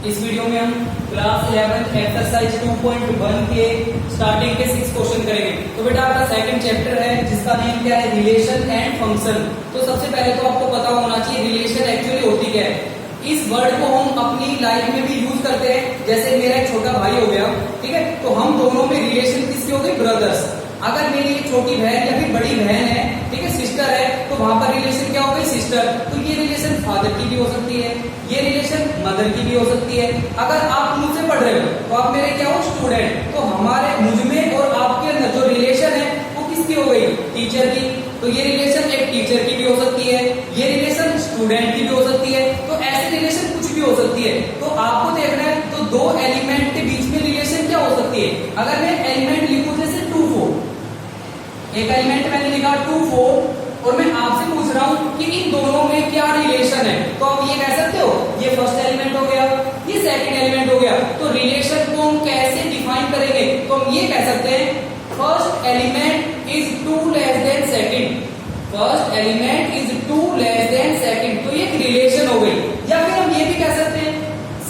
इस वीडियो में हम क्लास 11 एक्सरसाइज 2.1 के स्टार्टिंग के 6 क्वेश्चन करेंगे। तो बेटा आपका सेकंड चैप्टर है जिसका नेम क्या है, रिलेशन एंड फंक्शन। तो सबसे पहले तो आपको पता होना चाहिए रिलेशन एक्चुअली होती क्या है। इस वर्ड को हम अपनी लाइफ में भी यूज करते हैं। जैसे मेरा एक छोटा भाई हो गया, ठीक है, तो हम दोनों में रिलेशन किसकी हो गई, ब्रदर्स। अगर मेरी एक छोटी बहन या फिर बड़ी बहन है, ठीक है, सिस्टर है, तो वहां पर रिलेशन क्या हो गई, सिस्टर। तो ये रिलेशन फादर की भी हो सकती है, ये रिलेशन मदर की भी हो सकती है। अगर आप मुझसे पढ़ रहे हो तो आप मेरे क्या हो, स्टूडेंट। तो हमारे मुझ में और आपके अंदर जो रिलेशन है वो किसकी हो गई, टीचर की। तो ये रिलेशन एक टीचर की भी हो सकती है, ये रिलेशन स्टूडेंट की भी हो सकती है। तो ऐसे रिलेशन कुछ भी हो सकती है। तो आपको देखना है तो दो एलिमेंट के बीच में रिलेशन क्या हो सकती है। अगर मैं एलिमेंट लिखूं जैसे 2 4, एक एलिमेंट मैंने लिखा 2 4 और मैं आपसे पूछ रहा हूं कि इन दोनों में क्या रिलेशन है, तो आप ये कह सकते हो ये फर्स्ट एलिमेंट हो गया, ये सेकंड एलिमेंट हो गया। तो रिलेशन को हम कैसे डिफाइन करेंगे, तो हम ये कह सकते हैं first element is 2 less than second. First element is 2 less than second, तो ये एक रिलेशन हो गई। या फिर हम ये भी कह सकते हैं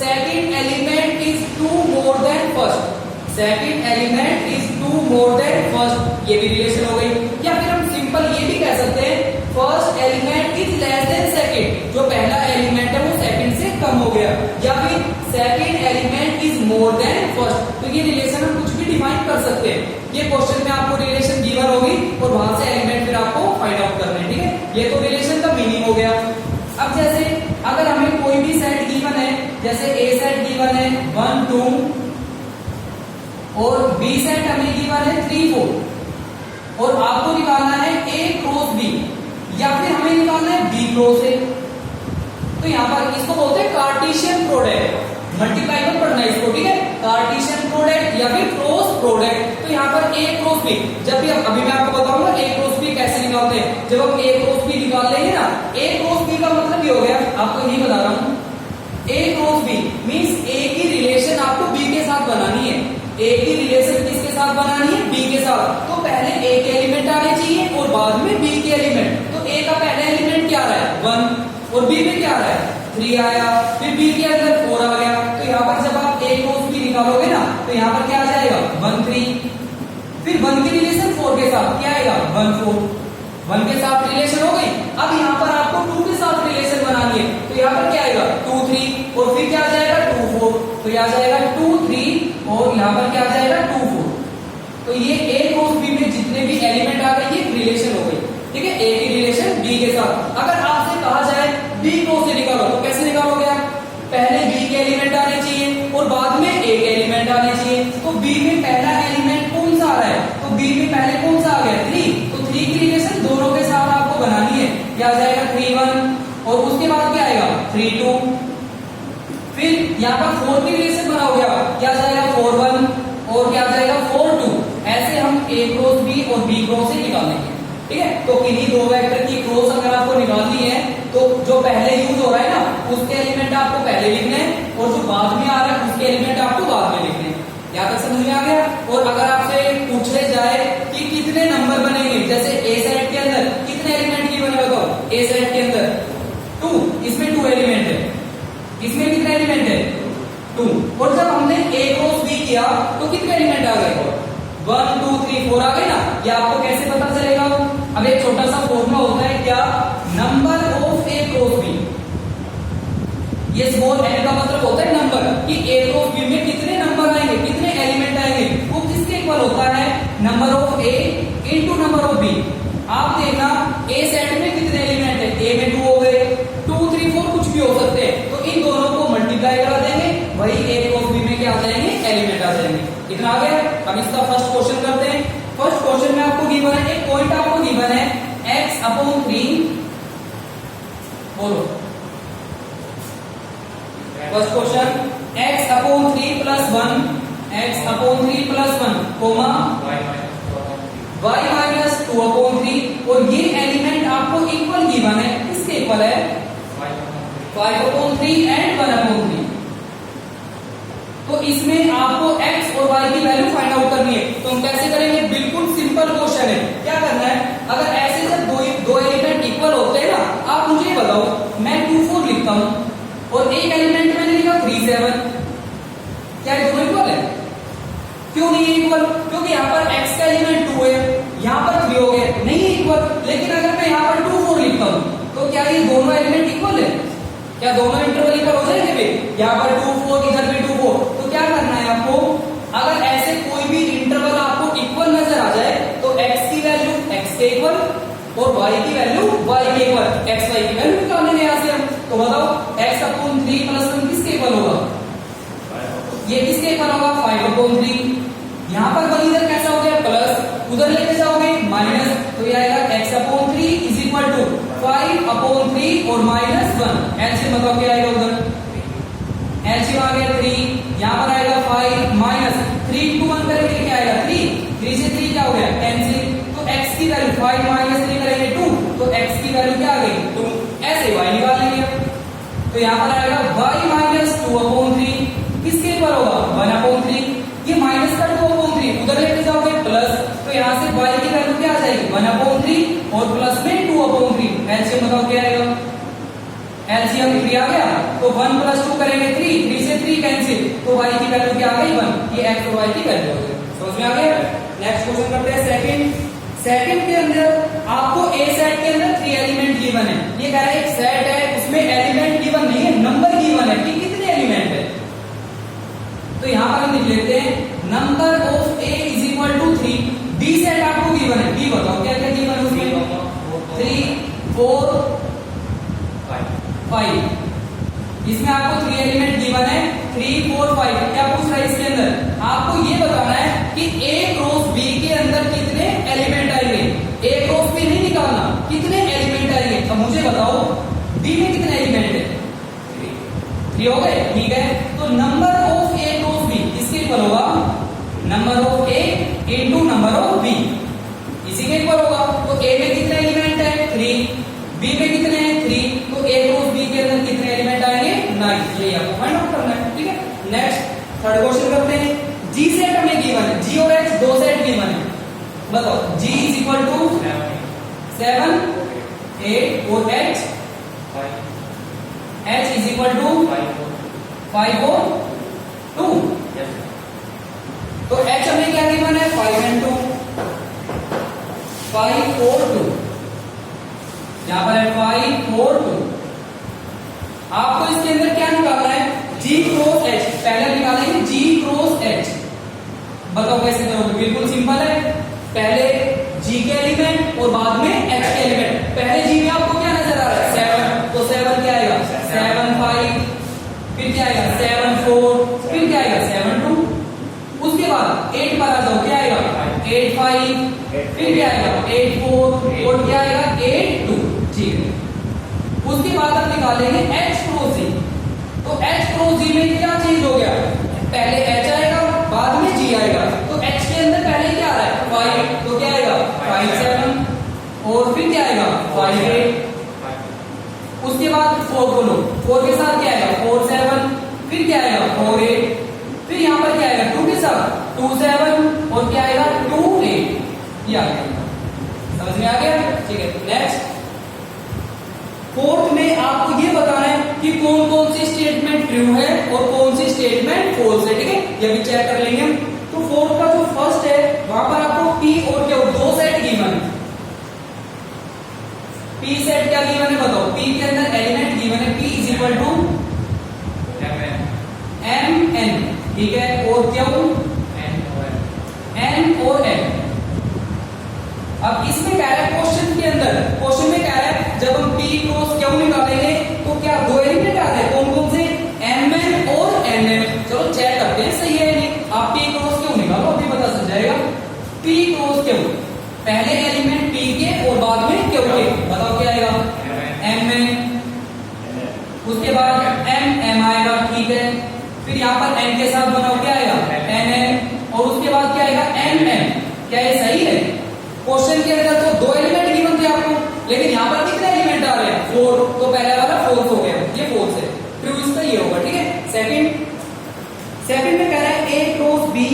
second element is 2 more than first. Second element is 2 more than first, ये भी रिलेशन हो गई। या फिर हम सिंपल ये भी कह सकते हैं first element is less than second, जो पहला एलिमेंट है वो सेकंड से कम हो गया। या फिर second element is more than first. तो ये रिलेशन हम कुछ भी डिफाइन कर सकते हैं। ये क्वेश्चन में आपको रिलेशन गिवन होगी और वहां से एलिमेंट फिर आपको फाइंड आउट करना है, ठीक है। ये तो रिलेशन का मीनिंग हो गया। अब जैसे अगर हमें कोई भी सेट गिवन है, जैसे ए सेट गिवन है 1 2 और बी सेट हमें गिवन है 3 4 और आपको निकालना है ए क्रॉस बी या फिर हमें निकालना है बी क्रॉस ए। तो यहाँ पर इसको बोलते हैं कार्टेशियन प्रोडक्ट। मल्टीप्लाई में पढ़ना है इसको, ठीक है, कार्टेशियन प्रोडक्ट या फिर क्रॉस प्रोडक्ट। तो यहाँ पर ए क्रॉस बी, जब भी अभी मैं आपको बताऊंगा ए क्रॉस बी कैसे निकालते हैं। जब हम ए क्रॉस बी निकाल लेंगे ना, ए क्रॉस बी का मतलब ये हो गया, आपको यही बता रहा हूँ, ए क्रॉस बी मीन्स ए की रिलेशन आपको बी के साथ बनानी है। ए की रिलेशन किसके साथ बनानी है, बी के साथ। तो पहले ए के एलिमेंट आने चाहिए और बाद में बी के एलिमेंट। तो ए का पहला एलिमेंट क्या रहा है 1 और बी में क्या रहा है 3 आया, फिर बी के अंदर 4 आ गया। तो यहाँ पर जब आप ए क्रॉस बी निकालोगे ना तो यहाँ पर क्या आ जाएगा 1 3, फिर 1 की रिलेशन 4 के साथ क्या आएगा 1 4, 1 के साथ रिलेशन हो गई। अब यहाँ पर आपको 2 के साथ रिलेशन बनानी है, तो यहाँ पर क्या आएगा 2 3 और फिर क्या आ जाएगा 2 4। तो यहाँ जाएगा 2 3 और यहाँ पर क्या आ जाएगा 2 4। तो ये ए क्रॉस बी में जितने भी एलिमेंट आ गए ये रिलेशन हो गई, ठीक है, ए की रिलेशन बी के साथ। अगर आपसे कहा जाए बी क्रॉस से निकालो तो कैसे निकालोगे आप, पहले बी के एलिमेंट आने चाहिए और बाद में ए के एलिमेंट आने चाहिए। तो बी में पहला एलिमेंट कौन सा आ रहा है, तो बी में पहले कौन सा आ गया 3, तो 3 की रिलेशन दोनों के साथ आपको बनानी है। क्या आ जाएगा 3 1 और उसके बाद क्या आएगा 3 2, फिर यहाँ पर 4 की रिलेशन बनाओगे आप, क्या जाएगा 4 1 और क्या जाएगा 4 2। ऐसे हम ए क्रॉस बी और बी क्रॉस से निकालेंगे, ठीक है। तो किन्हीं दो वेक्टर की क्रॉस अगर आपको निकालनी है तो जो पहले यूज हो रहा है ना उसके एलिमेंट आपको पहले लिखने हैं और जो बाद में आ रहा है उसके एलिमेंट आपको बाद में लिखने हैं। यहाँ तक समझ में आ गया। और अगर आपसे पूछे जाए कि कितने नंबर बनेंगे, जैसे ए सेट के अंदर कितने एलिमेंट की बने बताओ, ए सेट के अंदर 2, इसमें 2 एलिमेंट है, इसमें कितने एलिमेंट है 2। और जब हमने ए क्रॉस बी किया तो कितने एलिमेंट आ गए 1 2 3 4 आ गए ना। ये आपको कैसे पता चलेगा, अब एक छोटा सा फॉर्मूला होता है क्या, number of A cross B. ये स्मॉल एन का मतलब होता है नंबर, कि ए क्रॉस बी में कितने नंबर आएंगे, कितने एलिमेंट आएंगे, वो किसके इक्वल होता है, number of A into number of B. आप देखना ए सेट में कितने एलिमेंट है, ए में 2 हो गए, 2 3 4 कुछ भी हो सकते हैं। तो इन दोनों को मल्टीप्लाई करा देंगे, वही ए क्रॉस बी में क्या आ जाएंगे, एलिमेंट आ जाएंगे। इतना आ गया। अब इसका फर्स्ट क्वेश्चन करते हैं। फर्स्ट क्वेश्चन में आपको गिवन है, एक पॉइंट आपको गिवन है x/3, बोलो first question x/3 + 1, x/3 + 1 coma y - 2/3 और ये एलिमेंट आपको इक्वल गिवन है, किसके इक्वल है 5/3 एंड 1/3। तो इसमें आपको x और y की वैल्यू फाइंड आउट करनी है। तो हम कैसे करेंगे, बिल्कुल सिंपल क्वेश्चन है। क्या करना है, अगर ऐसे जब दो एलिमेंट इक्वल होते हैं ना, आप मुझे बताओ, मैं 2 4 लिखता हूं, और एक एलिमेंट मैंने लिखा 3 7। क्या ये दोनों इक्वल है? क्यों नहीं है इक्वल? क्योंकि यहाँ पर x का एलिमेंट 2 है, यहाँ पर 3 हो गए, नहीं है इक्वल। लेकिन अगर मैं यहाँ पर 2 4 लिखता हूँ तो क्या ये दोनों एलिमेंट इक्वल है? क्या दोनों इंटरवल इक्वल हो जाएंगे भी? यहाँ पर 2 4, इधर भी 2 4। तो क्या करना है आपको, अगर ऐसे कोई भी इंटरवल आपको इक्वल नजर आ जाए तो x की वैल्यू x के इक्वल और y की वैल्यू y के इक्वल, x y की वैल्यू निकालने यहाँ से हम। तो बताओ x अपॉन 3 प्लस 1 किसके इक्वल होगा? ये किसके इक्वल होगा? 5 अपॉन 3। यहाँ पर बल इधर कैसा हो गया? प्लस, उधर लेके जाओगे माइनस, तो ये आएगा x upon 3 is equal to 5 upon 3 और माइनस 1। एलसीएम बताओ क्या आएगा उधर? एलसीएम आ गया 3, यहाँ पर आएगा 5 माइनस 3 इंटू 1 करेंगे क्या आएगा? 3। 3 से 3 क्या हो गया? कैंसिल। तो x की वैल्यू 5 माइनस 3 करेंगे 2, तो x की वैल्यू क्या आ गई? 2। ऐसे y निकाल लेंगे। तो यहाँ पर आएगा y माइनस 2 अपॉन 3 किसके इक्वल होगा? 1 अपॉन 3। ये माइनस का 2 अपॉन 3 उधर लेके जाओगे प्लस, तो यहाँ से y की वैल्यू क्या आ जाएगी? 1 अपॉन 3 और प्लस में 2 अपॉन 3। एलसीएम बताओ क्या आएगा? एलसीएम 3 आ गया, तो 1 प्लस 2 करेंगे 3, 3 से 3 कैंसिल, तो y की वैल्यू क्या आ गई? 1। ये x और y की वैल्यू हो गई। समझ में आ गया? नेक्स्ट क्वेश्चन करते हैं सेकंड। सेकंड के अंदर आपको ए सेट के अंदर 3 एलिमेंट गिवन है। ये कह रहा है एक सेट है, उसमें एलिमेंट गिवन नहीं है, नंबर गिवन है कि कितने एलिमेंट है। तो यहां पर हम लिख लेते हैं number of A is equal to 3। B set आपको गिवन है, बी बताओ क्या क्या गिवन है उसमें? 3 4 5। इसमें आपको 3 एलिमेंट गिवन है, 3 4 5। क्या पूछ रहा है इसके अंदर? आपको ये बताना है कि ए क्रॉस बी के अंदर कितने एलिमेंट आएंगे। ए क्रॉस बी नहीं निकालना, कितने एलिमेंट आएंगे। अब मुझे बताओ बी में कितने एलिमेंट है? 3 हो गए, ठीक है। तो number of A cross B किसके इक्वल होगा? Number of A into number of B, इसी के इक्वल होगा। तो ए में कितने एलिमेंट है? 3। बी में कितने हैं? 3। तो ए क्रॉस बी के अंदर कितने एलिमेंट आएंगे? 9। ये आपको फाइंड आउट करना है, ठीक है। नेक्स्ट थर्ड क्वेश्चन करते हैं। जी सेट हमें गिवन है, जी और एच दो सेट गिवन है। बताओ जी इज इक्वल टू 7 8 और एच इज इक्वल टू 5 और 2। तो एच हमें क्या गिवन है? 5 and 2, 5 और 2। यहां पर है 5 और 2। आपको इसके अंदर क्या निकालना है? जी क्रॉस एच। पहले निकालेंगे जी क्रॉस एच। बताओ कैसे करोगे? बिल्कुल सिंपल है। पहले जी के एलिमेंट और बाद में एच के एलिमेंट। पहले जी में आपको क्या नजर आ रहा है? 7, तो 7 क्या आएगा? 7 5। फिर क्या आएगा? 7 4। फिर क्या आएगा? 7 2। उसके बाद 8 पर आ जाओ, क्या आएगा? 8 5। फिर क्या आएगा? 8 4 और क्या आएगा? 8 2। ठीक है। उसके बाद हम निकालेंगे एच क्रॉस जी। तो एच क्रॉस जी में क्या चेंज हो गया? पहले एच आएगा, बाद में जी आएगा। तो एच के अंदर पहले क्या आ रहा है? 5, तो क्या आएगा? 5 7 और फिर क्या आएगा? 5 8। उसके बाद 4 बोलो, 4 के साथ क्या आएगा? 4 7। फिर क्या आएगा? 4 8। फिर यहाँ पर क्या आएगा? 2 के साथ 2 7 और क्या आएगा? 2 8। ये आ गया। समझ में आ गया? ठीक है। नेक्स्ट फोर्थ में आपको ये बताना है कि कौन कौन सी स्टेटमेंट ट्रू है और कौन सी स्टेटमेंट फॉल्स है, ठीक है। ये भी चेक कर लेंगे हम। तो फोर्थ का जो फर्स्ट है वहां पर आपको पी और क्या दो सेट गिवन है। पी सेट क्या गिवन है बताओ? पी के अंदर एलिमेंट गिवन है, P is equal to M N, ठीक है। और क्यों? एन और एम। अब इसमें कह रहा है क्वेश्चन के अंदर, क्वेश्चन में कह रहा है जब हम पी क्रॉस क्यों निकालेंगे तो क्या दो एलिमेंट आ रहे हैं? कौन कौन से? एम एन और एन एन। चलो चेक करते हैं सही है नहीं। आप पी क्रॉस क्यों निकालो, अभी पता चल जाएगा। पी क्रॉस क्यों? पहले एलिमेंट पी के और बाद में क्यों के। बताओ क्या आएगा? M N. उसके बाद एम एम आएगा, ठीक है। फिर यहाँ पर एन के साथ बनाओ, क्या आएगा? N N. और उसके बाद क्या आएगा? M M. क्या ये सही है? क्वेश्चन के अंदर तो दो एलिमेंट गिवन थे आपको, लेकिन यहाँ पर कितने एलिमेंट आ रहे हैं? 4। तो पहला वाला फॉल्स हो गया, ये फॉल्स है। ट्रू इसका ये होगा, ठीक है। सेकंड में कह रहा है ए क्रॉस बी।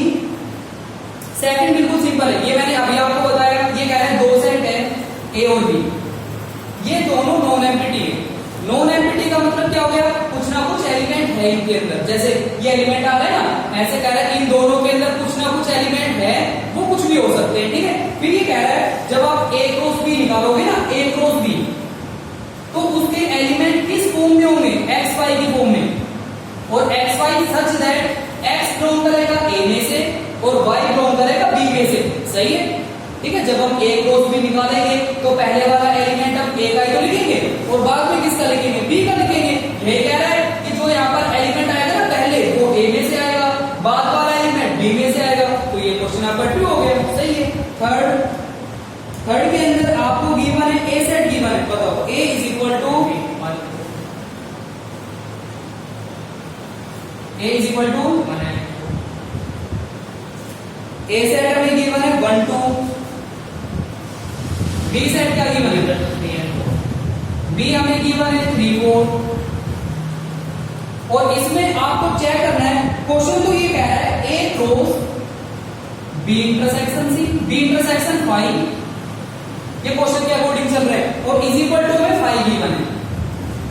सेकंड बिल्कुल सिंपल है, ये मैंने अभी आपको बताया। ये कह रहे हैं दो सेट है ए और बी, ये दोनों नॉन एम्प्टी है। नॉन एम्प्टी का मतलब क्या हो गया? कुछ ना कुछ है इनके अंदर, जैसे ये एलिमेंट आ रहा है ना, ऐसे कह रहा है इन दोनों के अंदर कुछ ना कुछ एलिमेंट है, वो कुछ भी हो सकते हैं, ठीक है। फिर ये कह रहा है जब आप ए क्रॉस बी निकालोगे ना, ए क्रॉस बी, तो उसके एलिमेंट किस फॉर्म में होंगे, एक्स वाई की फॉर्म में, और x y such that x belong करेगा ए में से और वाई बिलोंग करेगा बी में से, सही है, ठीक है। जब हम ए क्रॉस बी निकालेंगे तो पहले वाला एलिमेंट हम ए का ही तो लिखेंगे और बाद में किसका लिखेंगे, बी का लिखेंगे। ये कह रहा है कि जो यहाँ पर एलिमेंट आएगा ना पहले वो ए में से आएगा, बाद वाला एलिमेंट बी में से आएगा, तो ये क्वेश्चन आपका ट्रू हो गया, सही है। थर्ड के अंदर आपको गिवन है ए सेट गिवन है, बताओ A is equal to A set हमें गिवन है 1 2, बी सेट क्या गिवन है, बी हमें गिवन है 3 4, और इसमें आपको चेक करना है, क्वेश्चन तो ये कह रहा है A cross B intersection C, B intersection 5, ये क्वेश्चन के अकॉर्डिंग चल रहा है, और इज इक्वल टू में 5 गिवन है।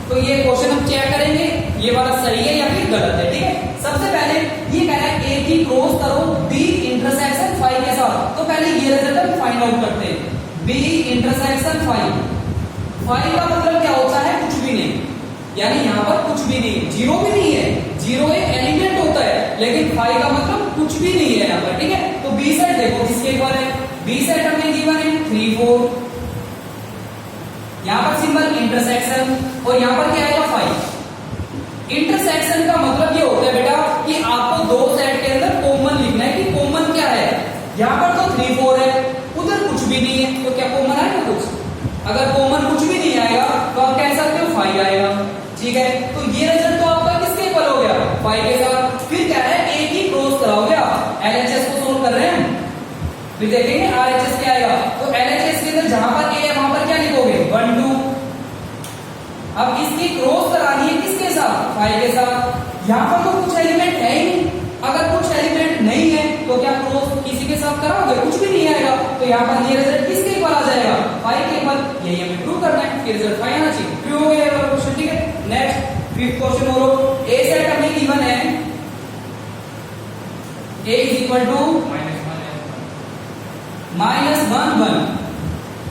तो ये क्वेश्चन हम चेक करेंगे ये वाला सही है या फिर गलत है, ठीक है। सबसे पहले ये कह रहा है ए की क्रॉस करो बी इंटरसेक्शन 5 के साथ, तो पहले ये रिजल्ट हम फाइंड आउट करते हैं, बी इंटरसेक्शन 5 का मतलब क्या होता है, कुछ भी नहीं, यानी यहाँ पर कुछ भी नहीं, जीरो भी नहीं है, जीरो एक एलिमेंट होता है, लेकिन 5 का मतलब कुछ भी नहीं है यहाँ पर, ठीक है। तो बी सेट देखो किसके ऊपर है, बी सेट हमें गिवन है 3 4, यहाँ पर सिंबल इंटरसेक्शन, और यहाँ पर क्या आएगा 5। इंटरसेक्शन का मतलब ये होता है बेटा कि आपको दो सेट के अंदर कॉमन लिखना है कि कॉमन क्या है, यहाँ पर तो 3 4 है, उधर कुछ भी नहीं है, तो क्या कॉमन आएगा कुछ, अगर कॉमन कुछ भी नहीं आएगा तो आप कह सकते हो 5 आएगा, ठीक है। तो ये रिजल्ट तो आपका किसके इक्वल हो गया, 5 के साथ। फिर क्या है, ए की क्रॉस कराओगे आप, एलएचएस को सोल्व कर रहे हैं, फिर देखेंगे आरएचएस क्या आएगा, तो एलएचएस के अंदर जहां पर ए है वहां पर क्या लिखोगे 1 2, अब इसकी क्रॉस करानी है किसके साथ, 5 के साथ। यहाँ पर तो कुछ एलिमेंट है ही नहीं, अगर कुछ एलिमेंट नहीं है तो क्या क्रॉस किसी के साथ कराओगे, कुछ भी नहीं आएगा, तो यहाँ पर ये रिजल्ट किसके ऊपर आ जाएगा, 5 के ऊपर। यही हमें प्रूव करना है कि रिजल्ट 5 आना चाहिए, प्रूव हो गया ये वाला क्वेश्चन, ठीक है। नेक्स्ट 5th क्वेश्चन बोलो, ए सेट हमें गिवन है ए इज इक्वल टू -1 1,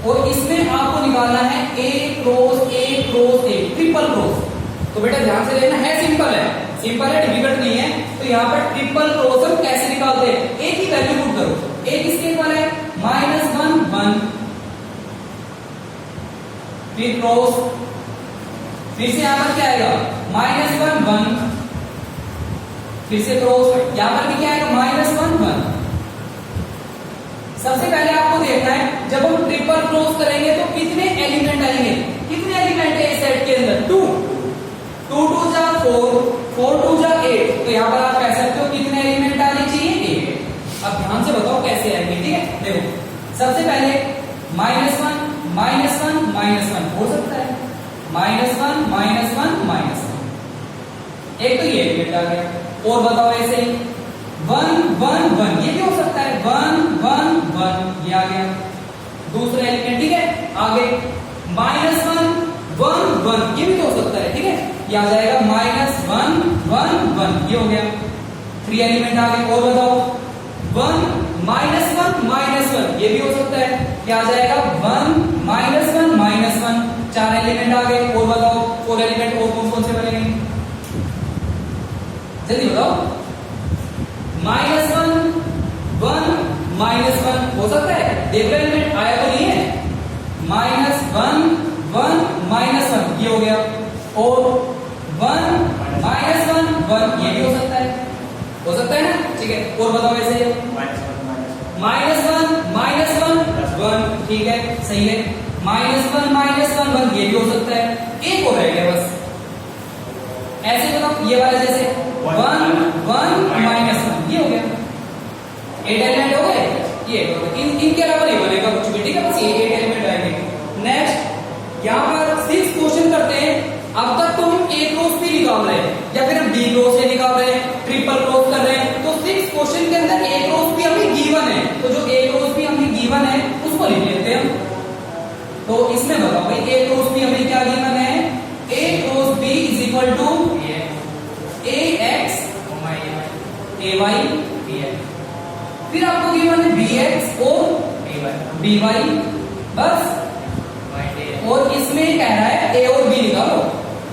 और इसमें आपको निकालना है A cross A triple cross. तो बेटा ध्यान से लेना है, सिंपल है डिफिकल्ट नहीं है। तो यहाँ पर ट्रिपल क्रॉस हम कैसे निकालते हैं, ए की वैल्यू पुट करो, ए किसके इक्वल है -1 1, फिर क्रॉस, फिर से यहाँ पर क्या आएगा -1 1, फिर से क्रॉस, यहाँ पर भी क्या आएगा -1 1। सबसे पहले आपको देखना है जब हम ट्रिपल क्रॉस करेंगे तो कितने एलिमेंट आएंगे, कितने एलिमेंट है इस सेट के अंदर, 2 2 2 जा 4 4 2 जा 8, तो यहाँ पर आप कह सकते हो कितने एलिमेंट आने चाहिए 8। अब ध्यान से बताओ कैसे आएंगे, ठीक है। देखो सबसे पहले -1 -1 हो सकता है, -1 -1 एक तो ये एलिमेंट आ गया, और बताओ ऐसे ही 1 1 1 ये भी हो सकता है, 1 1 1 ये आ गया दूसरा एलिमेंट, ठीक है। आगे -1 1 1 ये भी तो हो सकता है, ठीक है, ये आ जाएगा -1 1 1 ये हो गया, 3 एलिमेंट आ गए। और बताओ 1 -1 ये भी हो सकता है, क्या आ जाएगा 1 -1 4 एलिमेंट आ गए। और बताओ 4 एलिमेंट और कौन कौन से बनेंगे, जल्दी बताओ, -1 1 हो सकता है, देख लो एलिमेंट आया तो नहीं है, -1 1 ये हो गया, और 1 -1 ये भी हो सकता है ना, ठीक है। और बताओ ऐसे -1 1 ठीक है, सही है, -1 1 ये भी हो सकता है, एक और रह गया बस, ऐसे बताओ ये वाला जैसे 1 1 -1 ये हो गया, 8 एलिमेंट हो गए, ये इनके अलावा नहीं बनेगा कुछ भी, ठीक है, बस ये 8 एलिमेंट आएंगे। नेक्स्ट यहाँ पर 6 क्वेश्चन करते हैं। अब तक तो हम ए क्रॉस भी निकाल रहे हैं या फिर हम बी क्रॉस से निकाल रहे हैं, ट्रिपल क्रॉस कर रहे हैं, तो 6 क्वेश्चन के अंदर ए क्रॉस भी हमें गिवन है, तो जो ए क्रॉस भी हमें गिवन है उसको लिख लेते हैं हम। तो इसमें बताओ भाई ए क्रॉस भी हमें क्या गिवन है, A cross B is equal to A A Y B X. फिर आपको गिवन है बी एक्स और बी वाई, बस। और इसमें कह रहा है ए और बी निकालो,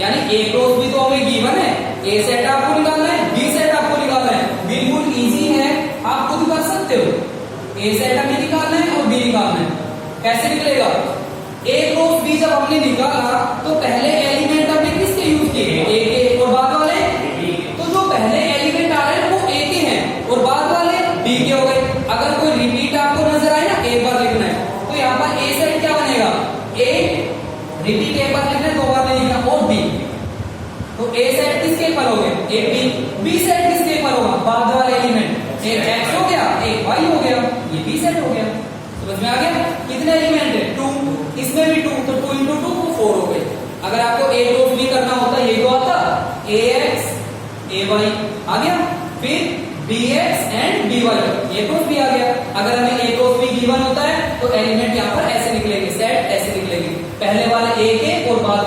यानी ए क्रॉस बी तो हमें गिवन है, ए सेट आपको निकालना है, बी सेट आपको निकालना है। बिल्कुल इजी है, आप खुद कर सकते हो। ए सेट हमें निकालना है और बी निकालना है। कैसे निकलेगा? ए क्रॉस बी जब हमने निकाला तो पहले एलिमेंट हमने किसके यूज किए? ए के, और बाद वाले तो जो पहले एलिमेंट आ रहे हैं वो ए के हैं और बाद वाले बी के हो गए। अगर कोई रिपीट आपको नजर आए ना, एक बार लिखना है, तो यहाँ पर ए सेट क्या बनेगा? ए रिपीट एक बार लिखना है, दो बार नहीं लिखना, और बी। तो ए सेट किसके इक्वल हो गया? A B. बी सेट किसके इक्वल होगा? बाद वाले एलिमेंट। एक एक्स हो गया, एक वाई हो गया, ये बी सेट हो गया। समझ में आ गया? कितने एलिमेंट है? 2, इसमें भी 2, तो 2 × 2 तो 4 हो गए। अगर आपको ए क्रॉस बी करना होता ये तो आता ए एक्स ए वाई आ गया, फिर B X and B Y, A cross B आ गया। अगर हमें ए क्रॉस बी गिवन होता है तो एलिमेंट यहाँ पर ऐसे निकलेंगे, सेट ऐसे निकलेंगे, पहले वाले ए के और बाद